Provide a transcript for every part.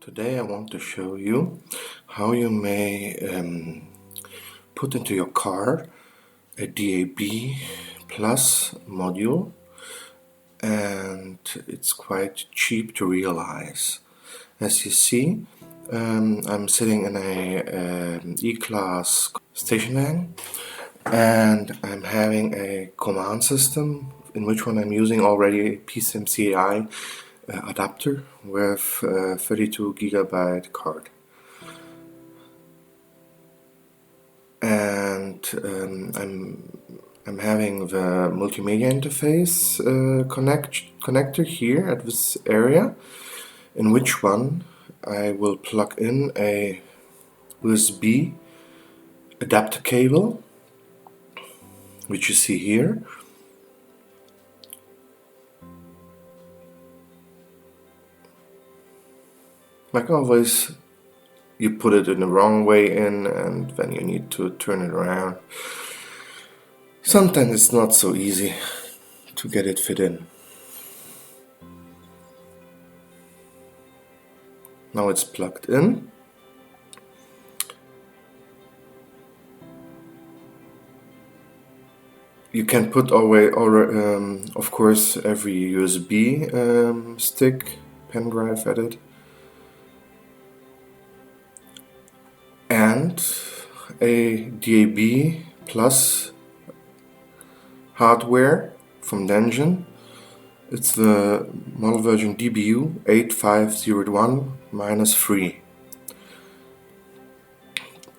Today I want to show you how you may put into your car a DAB plus module, and it's quite cheap to realize. As you see, I'm sitting in a E-Class station wagon, and I'm having a command system in which one I'm using already a PCMCI adapter with 32 gigabyte card, and I'm having the multimedia interface connector here at this area, in which one I will plug in a USB adapter cable, which you see here. Like always, you put it in the wrong way in, and then you need to turn it around. Sometimes it's not so easy to get it fit in. Now it's plugged in. You can put away, of course, every USB stick, pen drive at it, and a DAB plus hardware from the engine. It's the model version DBU 8501-3.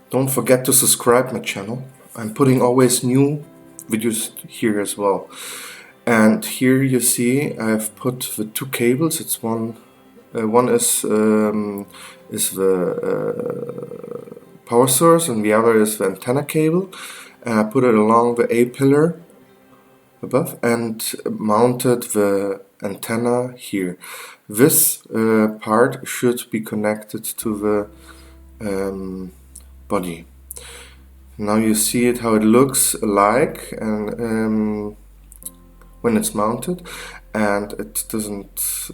Don't forget to subscribe my channel. I'm putting always new videos here as well. And here you see I've put the two cables. It's one is the power source, and the other is the antenna cable. And I put it along the A pillar above and mounted the antenna here. This part should be connected to the body. Now you see it how it looks like, and when it's mounted, and it doesn't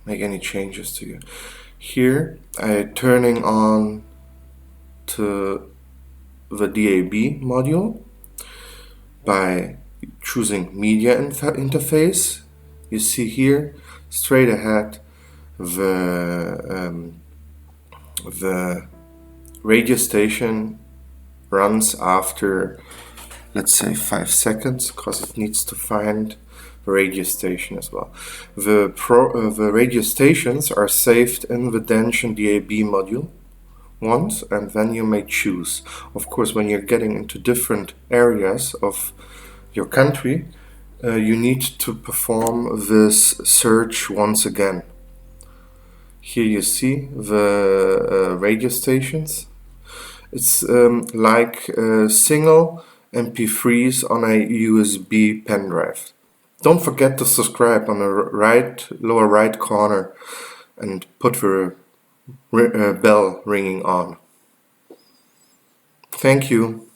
make any changes to you. Here I'm turning on to the DAB module by choosing media interface. You see here straight ahead the radio station runs after, let's say, 5 seconds, because it needs to find the radio station as well. The radio stations are saved in the Dension DAB module once, and then you may choose. Of course, when you're getting into different areas of your country, you need to perform this search once again. Here you see the radio stations. It's like single MP3s on a USB pen drive. Don't forget to subscribe on the lower right corner and put the bell ringing on. Thank you.